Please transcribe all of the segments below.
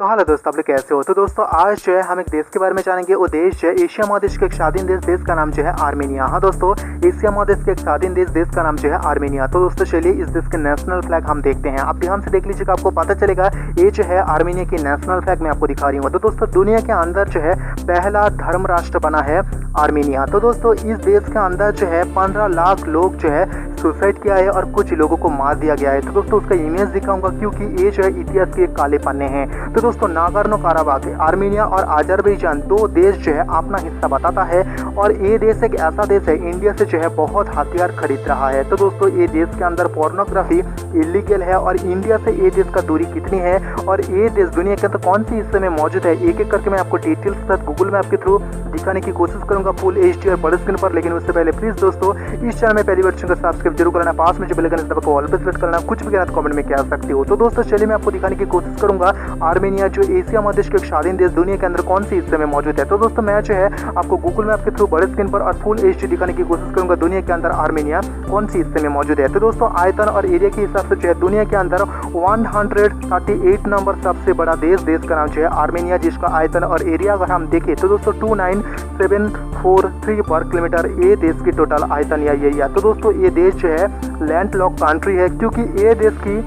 तो हेलो दोस्तों, आप लोग कैसे हो। तो दोस्तों आज जो है हम एक देश के बारे में जानेंगे। वो देश जो है एशिया महादेश के एक स्वाधीन देश का नाम जो है आर्मेनिया। हाँ दोस्तों, एशिया महादेश के एक स्वाधीन देश का नाम जो है आर्मेनिया। तो दोस्तों चलिए इस देश के नेशनल फ्लैग हम देखते हैं। आप ध्यान से देख लीजिएगा, आपको पता चलेगा ये जो है आर्मेनिया की नेशनल फ्लैग मैं आपको दिखा रही हूँ। तो दोस्तों दुनिया के अंदर जो है पहला धर्म राष्ट्र बना है आर्मेनिया। तो दोस्तों इस देश के अंदर जो है 15 लाख लोग जो है सुसाइड किया है और कुछ लोगों को मार दिया गया है। तो दोस्तों उसका इमेज दिखाऊंगा क्योंकि ये जो है इतिहास के काले पन्ने हैं। तो दोस्तों नागोर्नो काराबाख, आर्मेनिया और अजरबैजान दो देश जो है अपना हिस्सा बताता है और ये देश एक ऐसा देश है इंडिया से जो है बहुत हथियार खरीद रहा है। तो दोस्तों ये देश के अंदर पोर्नोग्राफी इलीगल है और इंडिया से ये देश का दूरी कितनी है और ये देश दुनिया के अंदर कौन सी हिस्से में मौजूद है, एक एक करके मैं आपको डिटेल्स के साथ गूगल मैप के थ्रू दिखाने की कोशिश करूंगा फुल HD और बड़े स्क्रीन पर। लेकिन उससे पहले प्लीज दोस्तों इस चैनल में पहली बार सब्सक्राइब जरूर करना, पास में जो बेल आइकन को ऑल पे सेलेक्ट करना, कुछ भी कहना कमेंट में कह सकते हो। तो दोस्तों चलिए मैं आपको दिखाने की कोशिश करूंगा आर्मेनिया जो एशिया महादेश के एक स्वाधीन देश दुनिया के अंदर कौन सी हिस्से में मौजूद है। तो दोस्तों मैं जो है आपको गूगल मैप के थ्रू बड़े स्क्रीन पर और फुल HD दिखाने की कोशिश करूंगा दुनिया के अंदर आर्मेनिया कौन सी हिस्से में मौजूद है। तो दोस्तों आयतन और एरिया के हिसाब से जो है दुनिया के अंदर 138 नंबर सबसे बड़ा देश का नाम जो है आर्मेनिया, जिसका आयतन और एरिया अगर हम देखें तो दोस्तों 29743 पर किलोमीटर ये देश की टोटल आयतन या यही है। तो दोस्तों ये देश जो है लैंड लॉक कंट्री है क्योंकि ये देश की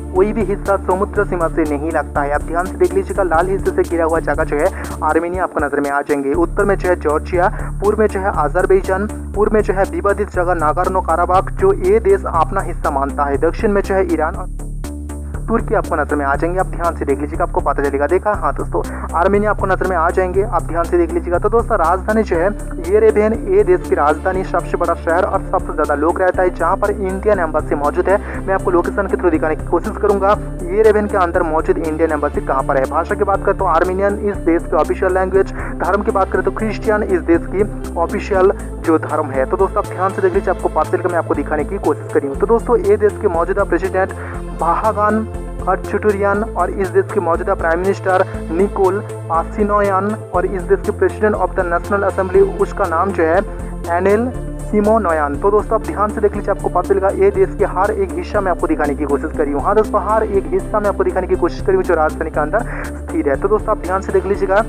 कोई भी हिस्सा समुद्र सीमा से नहीं लगता है। आप ध्यान से देख लीजिएगा, लाल हिस्से से घिरा हुआ जगह जो है आर्मेनिया आपको नजर में आ जाएंगे। उत्तर में जो है जॉर्जिया, पूर्व में जो है अजरबैजान, पूर्व में जो है विवादित जगह नागोर्नो काराबाख जो ये देश अपना हिस्सा मानता है, दक्षिण में जो है ईरान और तुर्की आपको नजर में आ जाएंगे। आप ध्यान से देख लीजिएगा, आपको पता चलेगा। देखा, हाँ दोस्तों आर्मेनिया आपको नजर में आ जाएंगे, आप ध्यान से देख लीजिएगा। तो दोस्तों राजधानी जो है येरेवन, ये देश की राजधानी, सबसे बड़ा शहर और सबसे ज्यादा लोग रहता है जहाँ पर इंडियन एम्बेसी मौजूद है। मैं आपको लोकेशन के थ्रू दिखाने की कोशिश करूंगा येरेवन के अंदर मौजूद इंडियन एम्बेसी कहाँ पर है। भाषा की बात करें तो आर्मेनियन इस देश की ऑफिशियल लैंग्वेज, धर्म की बात करें तो क्रिश्चियन इस देश की ऑफिशियल जो धर्म है। तो दोस्तों आप ध्यान से देख लीजिए, आपको पता चलेगा, मैं आपको दिखाने की कोशिश करी हूँ। तो दोस्तों ये देश के मौजूदा प्रेसिडेंट बाहागान खर्चुटुरियन और इस देश के मौजूदा प्राइम मिनिस्टर निकोल पासिनोयान और इस देश के president of the national assembly उसका नाम जो है एनेल सिमोनोयान। तो दोस्तों आप ध्यान से देख लीजिए, आपको पता चलेगा ये देश के हर एक हिस्सा में आपको दिखाने की कोशिश करी हूँ। हाँ दोस्तों हर एक हिस्सा में आपको दिखाने की कोशिश करी हूँ जो राजधानी के अंदर स्थित है। तो दोस्तों आप ध्यान से देख लीजिएगा,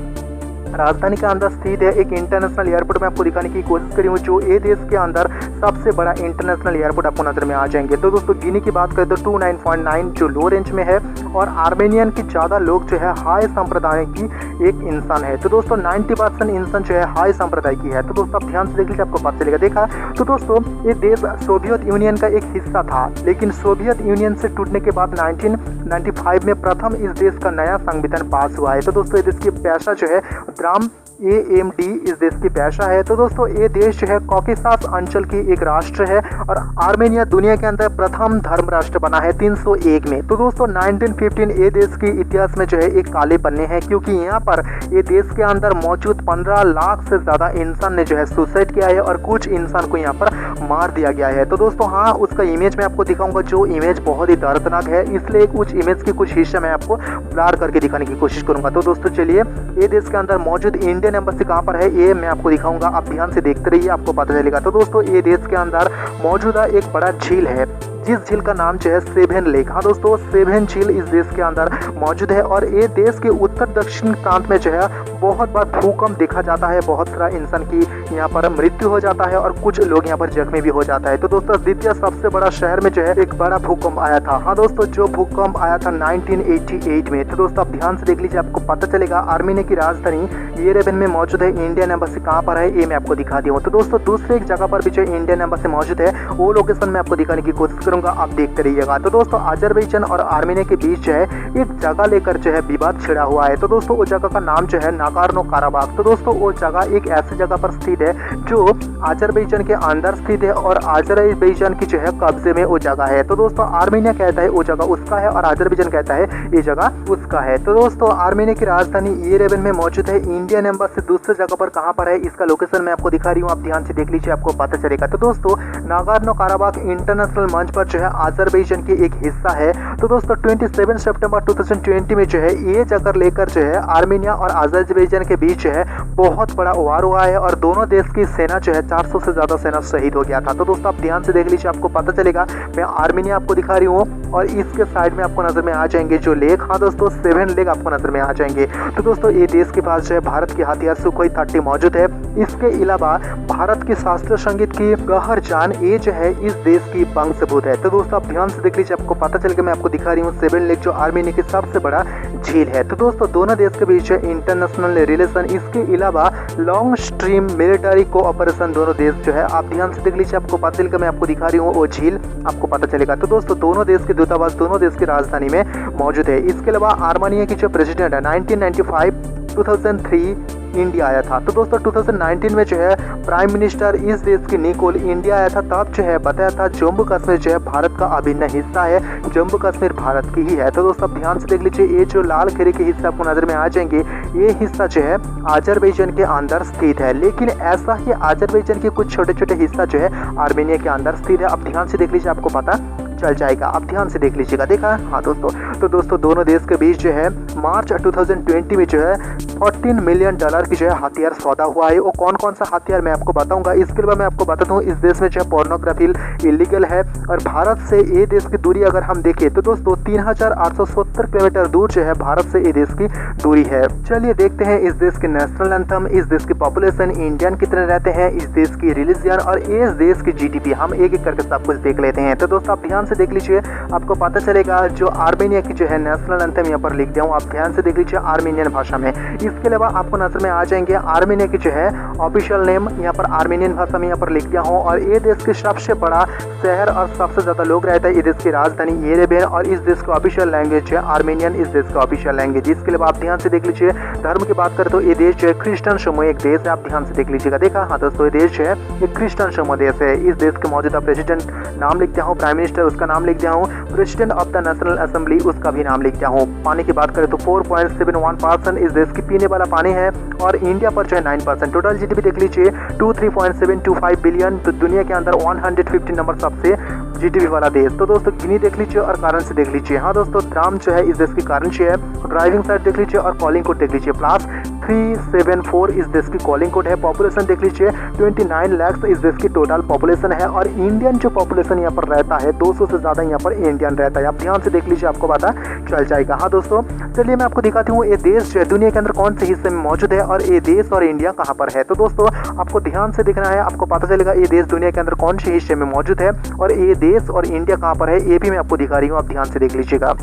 राजधानी के अंदर स्थित है एक इंटरनेशनल एयरपोर्ट में आपको दिखाने की कोशिश करी हूँ जो ये देश के अंदर सबसे बड़ा इंटरनेशनल एयरपोर्ट आपको नजर में आ जाएंगे। तो दोस्तों गिनी की बात करें तो 29.9 जो लो रेंज में है और आर्मेनियन की ज़्यादा लोग जो है हाई संप्रदाय की एक इंसान है। तो दोस्तों 90% इंसान जो है हाई संप्रदाय की है। तो दोस्तों आप ध्यान से देख लीजिए, आपको पता चलेगा। देखा, तो दोस्तों ये देश सोवियत यूनियन का एक हिस्सा था, लेकिन सोवियत यूनियन से टूटने के बाद 1995 में प्रथम इस देश का नया संविधान पास हुआ है। तो दोस्तों ये देश की भाषा जो है द्राम AMD इस देश की भाषा है। तो दोस्तों ये देश जो है कॉकेसास अंचल की एक राष्ट्र है और आर्मेनिया दुनिया के अंदर प्रथम धर्म राष्ट्र बना है 301 में। तो दोस्तों 1915 ये देश के इतिहास में जो है एक काले पन्ने हैं क्योंकि यहाँ पर ये देश के अंदर मौजूद 15 लाख से ज्यादा इंसान ने जो है सुसाइड किया है और कुछ इंसान को यहाँ पर मार दिया गया है। तो दोस्तों हाँ उसका इमेज मैं आपको दिखाऊंगा जो इमेज बहुत ही दर्दनाक है, इसलिए कुछ इमेज की कुछ हिस्सा मैं आपको ब्लर करके दिखाने की कोशिश करूंगा। तो दोस्तों चलिए ये देश के अंदर मौजूद इंडियन एम्बेसी कहाँ पर है ये मैं आपको दिखाऊंगा, आप ध्यान से देखते रहिए, आपको पता चलेगा। तो दोस्तों ये देश के अंदर मौजूदा एक बड़ा झील है जिस झील का नाम जो है सेवेन लेक। हाँ दोस्तों सेवेन झील इस देश के अंदर मौजूद है और ये देश के उत्तर दक्षिण प्रांत में जो है बहुत बार भूकंप देखा जाता है, बहुत सारा इंसान की यहाँ पर मृत्यु हो जाता है और कुछ लोग यहाँ पर जख्मी भी हो जाता है। तो दोस्तों द्वितीय सबसे बड़ा शहर में जो है एक बड़ा भूकंप आया था। हाँ दोस्तों जो भूकंप आया था 1988 में। तो दोस्तों आप ध्यान से देख लीजिए, आपको पता चलेगा आर्मेनिया की राजधानी येरेवन में मौजूद है इंडियन एम्बेसी कहाँ पर है ये मैं आपको दिखा दिया हूँ। तो दोस्तों दूसरे एक जगह पर भी जो इंडियन एम्बेसी मौजूद है वो लोकेशन में आपको दिखाने की कोशिश करूंगा, आप देखते रहिएगा। तो दोस्तों अजरबैजान और आर्मेनिया के बीच जो है एक जगह लेकर जो है विवाद छिड़ा हुआ है। तो दोस्तों वो जगह का नाम जो है नागोर्नो काराबाख। तो दोस्तों वो जगह एक ऐसी जगह पर स्थित है जो अजरबैजान के अंदर स्थित है और अजरबैजान की जो है कब्जे में वो जगह है। तो दोस्तों आर्मेनिया कहता है वो जगह उसका है और अजरबैजान कहता है ये जगह उसका है। तो दोस्तों आर्मेनिया की राजधानी येरेवन में मौजूद है इंडियन एम्बेसी दूसरे जगह पर कहाँ पर है इसका लोकेशन मैं आपको दिखा रही हूँ, आप ध्यान से देख लीजिए, आपको पता चलेगा। तो दोस्तों नागोर्नो काराबाख इंटरनेशनल मंच पर जो है अजरबैजान की एक हिस्सा है। तो दोस्तों 27 सितंबर 2020 में जो है ये जगह लेकर जो है आर्मेनिया और अजरबैजान के बीच जो है बहुत बड़ा वार हुआ है और दोनों देश की सेना जो है 400 से ज्यादा सेना शहीद हो गया था। तो दोस्तों आप ध्यान से देख लीजिए, आपको पता चलेगा। मैं आर्मेनिया आपको दिखा रही हूँ, और इसके साइड में आपको नजर में आ जाएंगे जो लेग, हाँ दोस्तों 7 लेग आपको नजर में आ जाएंगे। तो दोस्तों ये देश के पास जो है भारत के हथियार सुखोई 30 मौजूद है। इसके अलावा भारत की शास्त्रीय संगीत की गहर जान ये जो है इस देश की वंशभूत है। तो दोस्तों आप ध्यान से देख लीजिए, आपको पता चल के मैं आपको दिखा रही हूँ 7 लेग जो आर्मेनिया की सबसे बड़ा झील है। तो दोस्तों दोनों देश के बीच इंटरनेशनल रिलेशन, इसके अलावा लॉन्ग स्ट्रीम मिलिट्री कोऑपरेशन दोनों देश जो है, आप ध्यान से देख लीजिए, आपको पता चल के मैं आपको दिखा रही हूँ वो झील आपको पता चलेगा। तो दोस्तों दोनों देश के दूतावास दोनों देश की राजधानी में मौजूद है। इसके अलावा आर्मेनिया की जो प्रेसिडेंट है 1995 2003 इंडिया आया था। तो दोस्तों 2019 में जो है प्राइम मिनिस्टर इस देश की निकोल इंडिया आया था, तब जो है बताया था जम्मू कश्मीर जो है भारत का अभिन्न हिस्सा है, जम्मू कश्मीर भारत की ही है। तो दोस्तों आप ध्यान से देख लीजिए, ये जो लाल घेरे के हिस्से आपको नजर में आ जाएंगे, ये हिस्सा जो है अजरबैजान के अंदर स्थित है। लेकिन ऐसा ही अजरबैजान के कुछ छोटे छोटे हिस्सा जो है आर्मेनिया के अंदर स्थित है। आप ध्यान से देख लीजिए, आपको पता चल जाएगा, आप ध्यान से देख लीजिएगा। देखा, हाँ दोस्तों। तो दोस्तों दोनों देश के बीच जो है मार्च 2020 में जो है $14 मिलियन की जो है हथियार सौदा हुआ है। वो कौन कौन सा हथियार मैं आपको बताऊंगा। इसके अलावा मैं आपको बताता हूँ इस देश में जो है पोर्नोग्राफी इलीगल है, और भारत से ये देश की दूरी अगर हम देखें तो दोस्तों 3870 किलोमीटर दूर जो है भारत से ये देश की दूरी है। चलिए देखते हैं इस देश के नेशनल एंथम, इस देश की पॉपुलेशन, इंडियन कितने रहते हैं, इस देश की रिलीजियन और इस देश की जीडीपी, हम एक एक करके सब कुछ देख लेते हैं। तो दोस्तों आप ध्यान से देख लीजिए, आपको पता चलेगा जो आर्मेनिया की जो है नेशनल एंथम यहाँ पर लिख दिया हूँ, आप ध्यान से देख लीजिए आर्मेनियन भाषा में। इसके अलावा आपको नजर में आ जाएंगे आर्मेनिया की जो है ऑफिशियल नेम यहाँ पर आर्मेनियन भाषा में यहाँ पर लिख दिया हूँ, और ये देश के सबसे बड़ा शहर और सबसे ज्यादा लोग रहते हैं, ये देश की राजधानी येरेवन, और इस देश का ऑफिशियल लैंग्वेज है आर्मेनियन, इस देश का ऑफिशियल लैंग्वेज। इसके अलावा आप ध्यान से देख लीजिए, धर्म की बात करें तो ये देश जो है क्रिश्चियन समूह एक देश है, आप ध्यान से देख लीजिएगा। देखा, हाँ दोस्तों ये देश जो है एक क्रिश्चियन समूह देश है। इस देश के मौजूदा प्रेसिडेंट नाम लिख दिया हूँ, प्राइम मिनिस्टर उसका नाम लिख दिया हूँ, president of the national assembly उसका भी नाम लिख दिया हूँ। पानी की बात करें तो 4.71% इस देश की पीने वाला पानी है, और इंडिया पर जो है 9%। टोटल जीडीपी देख लीजिए 23.725 बिलियन, तो दुनिया के अंदर 150 नंबर सबसे जीडीपी वाला देश। तो दोस्तों गिनी देख लीजिए और करेंसी देख लीजिए। हाँ दोस्तों द्राम जो है इस देश की करेंसी है। ड्राइविंग साइड देख लीजिए और कॉलिंग कोड देख लीजिए, +374 इस देश की कॉलिंग कोड है। पॉपुलेशन देख लीजिए 29 लाख इस देश की टोटल पॉपुलेशन है, और इंडियन जो पॉपुलेशन यहाँ पर रहता है 200 से ज्यादा यहाँ पर इंडियन रहता है। आप ध्यान से देख लीजिए, आपको पता चल जाएगा। हाँ दोस्तों चलिए मैं आपको दिखाती हूँ ये देश जो है दुनिया के अंदर कौन से हिस्से में मौजूद है, और ये देश और इंडिया कहाँ पर है। तो दोस्तों आपको ध्यान से देखना है, आपको पता चलेगा ये देश दुनिया के अंदर कौन से हिस्से में मौजूद है, और ये देश और इंडिया कहाँ पर है ये भी मैं आपको दिखा रही हूँ, आप ध्यान से देख लीजिएगा।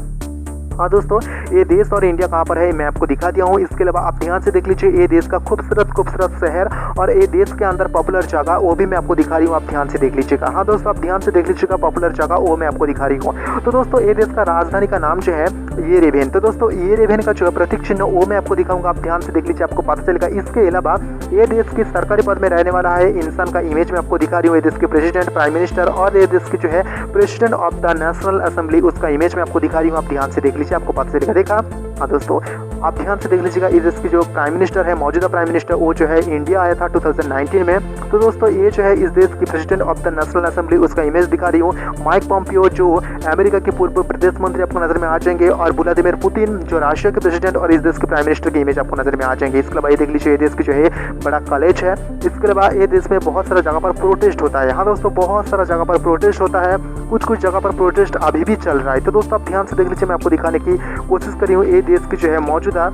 हाँ दोस्तों ये देश और इंडिया कहाँ पर है मैं आपको दिखा दिया हूँ। इसके अलावा आप ध्यान से देख लीजिए ये देश का खूबसूरत खूबसूरत शहर और ये देश के अंदर पॉपुलर जगह वो भी मैं आपको दिखा रही हूँ, आप ध्यान से देख लीजिएगा। हाँ दोस्तों आप ध्यान से देख लीजिएगा पॉपुलर जगह वो मैं आपको दिखा रही हूँ। तो दोस्तों ये देश का राजधानी का नाम जो है येरेवन। तो दोस्तों येरेवन का जो है प्रतीक चिन्ह वो मैं आपको दिखाऊंगा, आप ध्यान से देख लीजिए, आपको पता चलेगा। इसके अलावा ये देश की सरकारी पद में रहने वाला है इंसान का इमेज मैं आपको दिखा रही हूँ। ये देश के प्रेसिडेंट, प्राइम मिनिस्टर और ये देश की जो है president of the national assembly उसका इमेज मैं आपको दिखा रही हूँ, आप ध्यान से देख लीजिए, आपको पता चलेगा। देखा हाँ दोस्तों आप ध्यान से देख लीजिएगा। इस देश की जो प्राइम मिनिस्टर है, मौजूदा प्राइम मिनिस्टर, वो जो है इंडिया आया था 2019 में। तो दोस्तों ये जो है इस देश की president of the national assembly उसका इमेज दिखा रही हूँ। माइक पॉम्पियो जो अमेरिका के पूर्व प्रदेश मंत्री आपको नजर में आ जाएंगे, और व्लादिमीर पुतिन जो रशिया के प्रेसिडेंट और इस देश के प्राइम मिनिस्टर की इमेज आपको नजर में आ जाएंगे। इसके अलावा ये देख लीजिए ये देश की जो है बड़ा कॉलेज है। इसके अलावा ये देश में बहुत सारा जगह पर प्रोटेस्ट होता है। हाँ दोस्तों बहुत सारा जगह पर प्रोटेस्ट होता है, कुछ कुछ जगह पर प्रोटेस्ट अभी भी चल रहा है। तो दोस्तों आप ध्यान से देख लीजिए, मैं आपको दिखाने की कोशिश करी हूँ। ये देश की जो है मौजूदा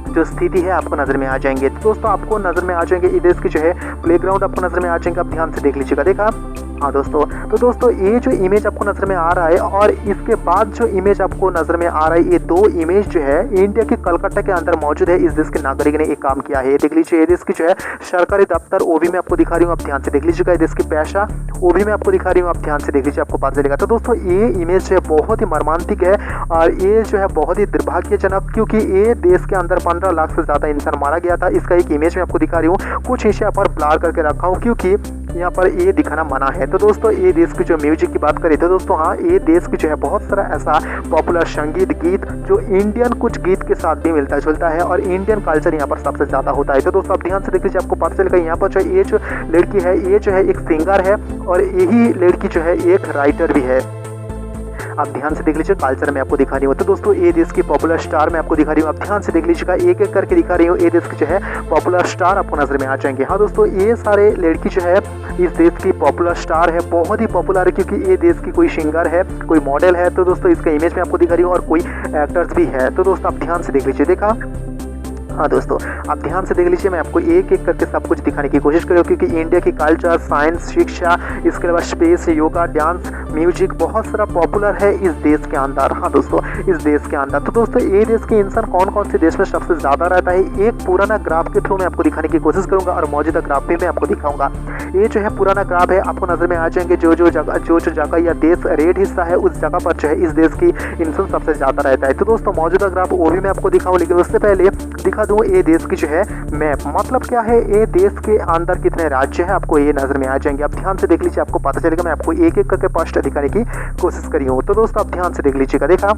जो स्थिति है आपको नजर में आ जाएंगे। तो दोस्तों आपको नजर में आ जाएंगे ये देश की जो है प्लेग्राउंड आपको नजर में आ जाएंगे, आप ध्यान से देख लीजिएगा। देखा हाँ दोस्तों, तो दोस्तों ये जो इमेज आपको नजर में आ रहा है और इसके बाद जो इमेज आपको नजर में आ रहा है, ये दो इमेज जो है इंडिया के कलकत्ता के अंदर मौजूद है। इस देश के नागरिक ने एक काम किया है, देख लीजिए। ये देश की जो है सरकारी दफ्तर वो भी मैं आपको दिखा रही हूँ, आप ध्यान से देख लीजिएगा। ये देश की पैसा वो भी मैं आपको दिखा रही हूँ, आप ध्यान से देख लीजिए, आपको पता चलेगा। तो दोस्तों ये इमेज जो है बहुत ही मर्मांतिक है और ये जो है बहुत ही दुर्भाग्यजनक, क्योंकि ये देश के अंदर 15 लाख से ज्यादा इंसान मारा गया था। इसका एक इमेज मैं आपको दिखा रही हूँ, कुछ हिस्से पर ब्लर करके रखा हूँ क्योंकि यहाँ पर ये दिखाना मना है। तो दोस्तों ये देश की जो म्यूजिक की बात करें तो दोस्तों हाँ ये देश की जो है बहुत सारा ऐसा पॉपुलर संगीत गीत जो इंडियन कुछ गीत के साथ भी मिलता जुलता है और इंडियन कल्चर यहाँ पर सबसे ज्यादा होता है। तो दोस्तों आप ध्यान से देख लीजिए, आपको पता चलेगा। यहाँ पर जो ये जो लड़की है ये जो है एक सिंगर है और यही लड़की जो है एक राइटर भी है। आप ध्यान से देख लीजिए, कल्चर में आपको दिखा रही हूँ। तो दोस्तों ये देश की पॉपुलर स्टार मैं आपको दिखा रही हूँ, आप ध्यान से देख लीजिएगा, एक एक करके दिखा रही हूँ। ये देश की जो है पॉपुलर स्टार आपको नजर में आ जाएंगे। हाँ दोस्तों, ये सारे लड़की जो है इस देश की पॉपुलर स्टार है, बहुत ही पॉपुलर है, क्योंकि ये देश की कोई सिंगर है, कोई मॉडल है। तो दोस्तों इसका इमेज मैं आपको दिखा रही हूँ, और कोई एक्टर्स भी है। तो दोस्तों आप ध्यान से देख लीजिए, देखा। हाँ दोस्तों, आप ध्यान से देख लीजिए, मैं आपको एक एक करके सब कुछ दिखाने की कोशिश करूँ, क्योंकि इंडिया की कल्चर, साइंस, शिक्षा, इसके अलावा स्पेस, योगा, डांस, म्यूजिक बहुत सारा पॉपुलर है इस देश के अंदर। हाँ दोस्तों, इस देश के अंदर। तो दोस्तों ये देश के इंसान कौन कौन से देश में सबसे ज़्यादा रहता है, एक पुराना ग्राफ के थ्रू मैं आपको दिखाने की कोशिश करूँगा, और मौजूदा ग्राफ भी मैं आपको दिखाऊंगा। ये जो है पुराना ग्राफ है, आपको नजर में आ जाएंगे जो जगह या देश रेड हिस्सा है, उस जगह पर जो है इस देश की इंसान सबसे ज़्यादा रहता है। तो दोस्तों मौजूदा ग्राफ वो भी मैं आपको दिखाऊँ, लेकिन उससे पहले दिखा दूं ये देश की जो है मैप। मतलब क्या है, ये देश के अंदर कितने राज्य हैं आपको ये नजर में आ जाएंगे। आप ध्यान से देख लीजिए, आपको पता चलेगा। मैं आपको एक एक करके स्पष्ट दिखाने की कोशिश करी हूँ। तो दोस्तों आप ध्यान से देख लीजिएगा, देखा।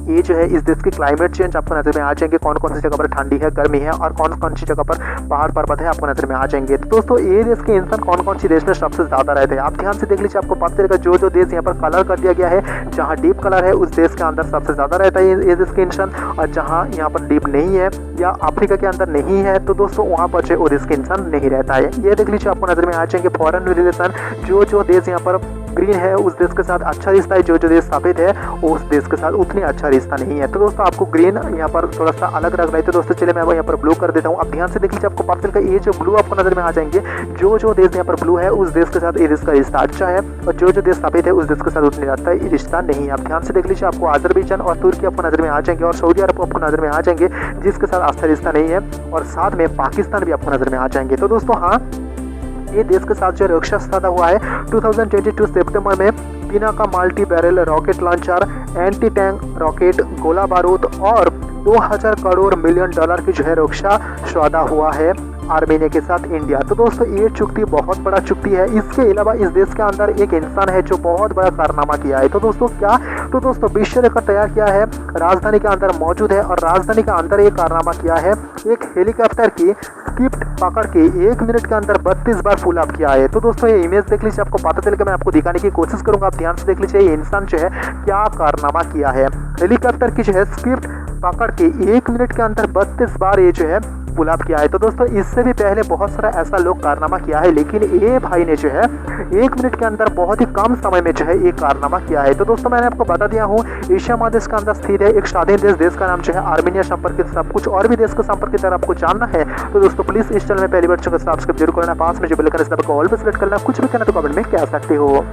ये जो है इस देश की क्लाइमेट चेंज आपको नजर में आ जाएंगे, कौन कौन सी जगह पर ठंडी है, गर्मी है, और कौन कौन सी जगह पर पहाड़ पर्वत है, आपको नजर में आ जाएंगे। तो दोस्तों ये देश के इंसान कौन कौन सी देश में सबसे ज्यादा रहते हैं, आप ध्यान से देख लीजिए, आपको पता चलेगा। जो देश यहाँ पर कलर कर दिया गया है, जहाँ डीप कलर है उस देश के अंदर सबसे ज्यादा रहता है ये देश के इंसान, और जहाँ यहाँ पर डीप नहीं है या अफ्रीका के अंदर नहीं है, तो दोस्तों वहाँ पर जो देश के इंसान नहीं रहता है। ये देख लीजिए, आपको नजर में आ जाएंगे फॉरेन रिलेशन, जो देश यहाँ पर ग्रीन है उस देश के साथ अच्छा रिश्ता है, जो देश सफेद है उस देश के साथ उतनी अच्छा रिश्ता नहीं है। तो दोस्तों आपको ग्रीन यहाँ पर थोड़ा सा अलग लग रहा है, तो दोस्तों चलिए मैं यहाँ पर ब्लू कर देता हूँ। आप ध्यान से देख लीजिए, आपको पता चलेगा ये जो ब्लू आपको नजर में आ जाएंगे, जो देश यहाँ पर ब्लू है उस देश के साथ ये देश का रिश्ता अच्छा है, और जो देश सफेद है उस देश के साथ उतनी अच्छा रिश्ता नहीं है। आप ध्यान से देख लीजिए, आपको अजरबैजान और तुर्की आपको नजर में आ जाएंगे, और सऊदी अरब आपको नजर में आ जाएंगे, जिसके साथ अच्छा रिश्ता नहीं है, और साथ में पाकिस्तान भी आपको नजर में आ जाएंगे। तो दोस्तों हाँ, ये देश के साथ जो रक्षा साधा हुआ है 2022 सितंबर में बिना का multi barrel rocket launcher, anti tank rocket, गोला बारूद और 2000 करोड़ मिलियन डॉलर की जो है रक्षा सौदा हुआ है आर्मेनिया के साथ इंडिया। तो दोस्तों ये चुक्ति बहुत बड़ा चुक्ति है। इसके अलावा इस देश के अंदर एक इंसान है जो बहुत बड़ा कारनामा किया है। तो दोस्तों क्या, तो दोस्तों विश्व रिकॉर्ड तैयार किया है, राजधानी के अंदर मौजूद है, और राजधानी के अंदर एक कारनामा किया है, एक हेलीकॉप्टर की स्क्रिप्ट पकड़ के 1 मिनट के अंदर 32 बार फुल अप किया है। तो दोस्तों ये इमेज देख लीजिए, आपको पता चलेगा, मैं आपको दिखाने की कोशिश करूंगा। आप ध्यान से देख लीजिए, ये इंसान जो है क्या कारनामा किया है। हेलीकॉप्टर की जो है स्क्रिप्ट पकड़ के 1 मिनट के अंदर 32 बार ये जो है पुल अप किया है। तो दोस्तों इससे भी पहले बहुत सारा ऐसा लोग कारनामा किया है, लेकिन ये भाई ने जो है 1 मिनट के अंदर बहुत ही कम समय में जो है ये कारनामा किया है। तो दोस्तों मैंने आपको बता दिया हूँ, एशिया महादेश के अंदर स्थित है एक स्वाधीन देश का नाम जो है आर्मेनिया। संपर्कित सब कुछ और भी देश के संपर्कित अगर आपको जानना है तो दोस्तों प्लीज इस चैनल में पहली बार सब्सक्राइब जरूर करना, पास में जो बेल आइकन है इसको ऑल पे सेलेक्ट करना। कुछ भी करना तो कमेंट में कह सकते हो।